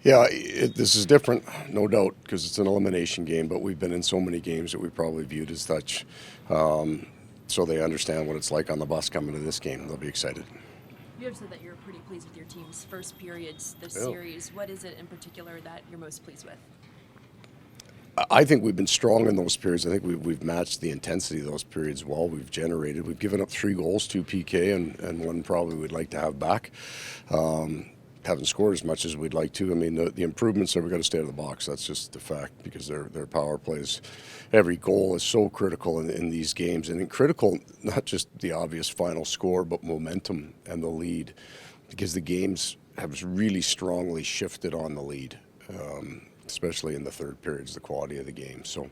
Yeah, this is different, no doubt, because it's an elimination game, but we've been in so many games that we probably viewed as such. So they understand what it's like on the bus coming to this game. They'll be excited. You have said that you're pretty pleased with your team's first periods this series. What is it in particular that you're most pleased with? I think we've been strong in those periods. I think we've matched the intensity of those periods well. We've generated. We've given up 3 goals, 2 PK, and one probably we'd like to have back. Haven't scored as much as we'd like to. I mean, the improvements are we've got to stay out of the box. That's just a fact because their power plays, every goal is so critical in these games. And critical, not just the obvious final score, but momentum and the lead because the games have really strongly shifted on the lead. Especially in the third periods, the quality of the game. So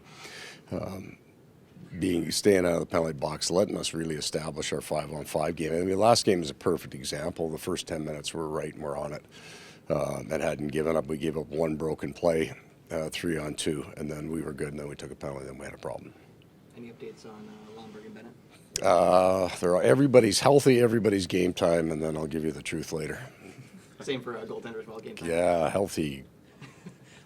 staying out of the penalty box, letting us really establish our 5-on-5 game. I mean, last game is a perfect example. The first 10 minutes were right and we're on it. And hadn't given up. We gave up 1 broken play, 3-on-2, and then we were good, and then we took a penalty, then we had a problem. Any updates on Lomberg and Bennett? Everybody's healthy, everybody's game time, and then I'll give you the truth later. Same for a goaltender as well, game time. Yeah, healthy.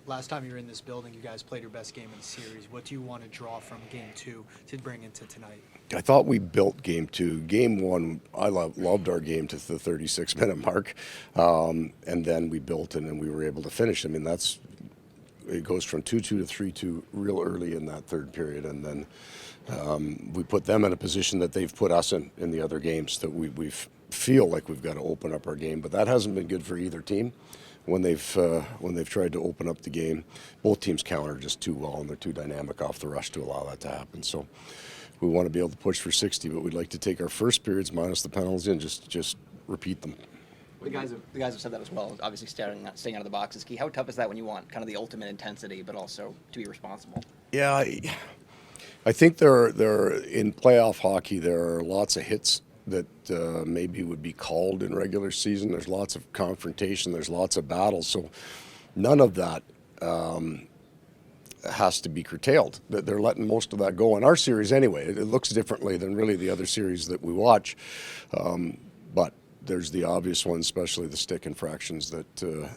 Last time you were in this building, you guys played your best game in the series. What do you want to draw from Game 2 to bring into tonight? I thought we built Game 2. Game 1, I loved our game to the 36-minute mark, and then we built it and we were able to finish. I mean, it goes from 2-2 to 3-2 real early in that third period, and then we put them in a position that they've put us in the other games that we feel like we've got to open up our game, but that hasn't been good for either team. When they've tried to open up the game, both teams counter just too well, and they're too dynamic off the rush to allow that to happen. So we want to be able to push for 60, but we'd like to take our first periods minus the penalties and just repeat them. The guys have said that as well. Obviously, staying out of the box is key. How tough is that when you want kind of the ultimate intensity, but also to be responsible? Yeah, I think there are in playoff hockey there are lots of hits that maybe would be called in regular season. There's lots of confrontation. There's lots of battles. So none of that has to be curtailed. They're letting most of that go. In our series anyway, it looks differently than really the other series that we watch. But there's the obvious ones, especially the stick infractions that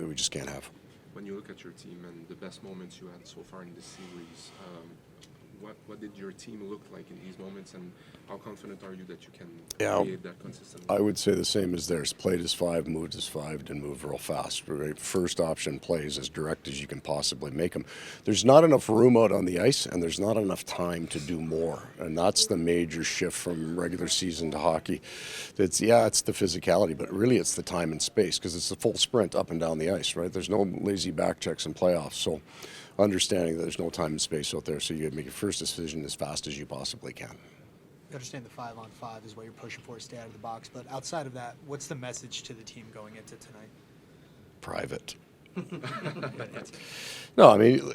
we just can't have. When you look at your team and the best moments you had so far in this series, what did your team look like in these moments, and how confident are you that you can create that consistently? I would say the same as theirs. Played as 5, moved as 5, and moved real fast. Right? First option plays as direct as you can possibly make them. There's not enough room out on the ice, and there's not enough time to do more, and that's the major shift from regular season to hockey. It's the physicality, but really it's the time and space because it's a full sprint up and down the ice. Right? There's no lazy back checks in playoffs, so understanding that there's no time and space out there, so you got to make your first decision as fast as you possibly can. You understand the 5-on-5 is what you're pushing for, stay out of the box, but outside of that, what's the message to the team going into tonight? Private. No, I mean,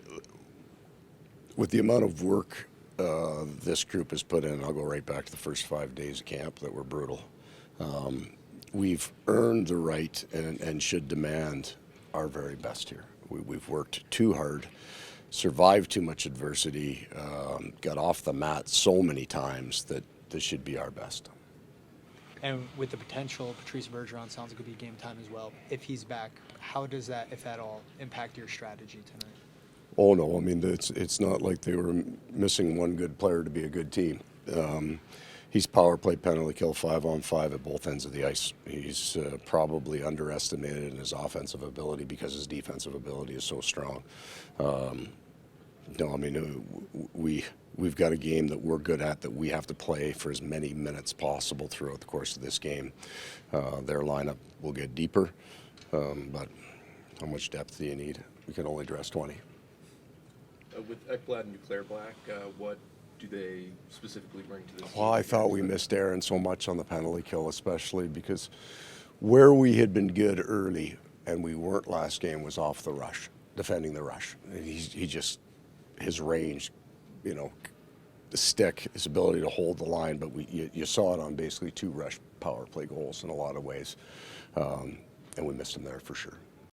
with the amount of work this group has put in, I'll go right back to the first 5 days of camp that were brutal. We've earned the right and should demand our very best here. We've worked too hard, survived too much adversity, got off the mat so many times that this should be our best. And with the potential, Patrice Bergeron sounds like it could be game time as well. If he's back, how does that, if at all, impact your strategy tonight? Oh, no. I mean, it's not like they were missing one good player to be a good team. He's power play, penalty kill, 5-on-5 at both ends of the ice. He's probably underestimated in his offensive ability because his defensive ability is so strong. No, I mean, we've got a game that we're good at that we have to play for as many minutes possible throughout the course of this game. Their lineup will get deeper, but how much depth do you need? We can only dress 20. With Ekblad and Duclair Black, what do they specifically bring to this? Well, I thought we missed Aaron so much on the penalty kill, especially because where we had been good early and we weren't last game was off the rush, defending the rush. And he just, his range, you know, the stick, his ability to hold the line, but you saw it on basically 2 rush power play goals in a lot of ways. And we missed him there for sure.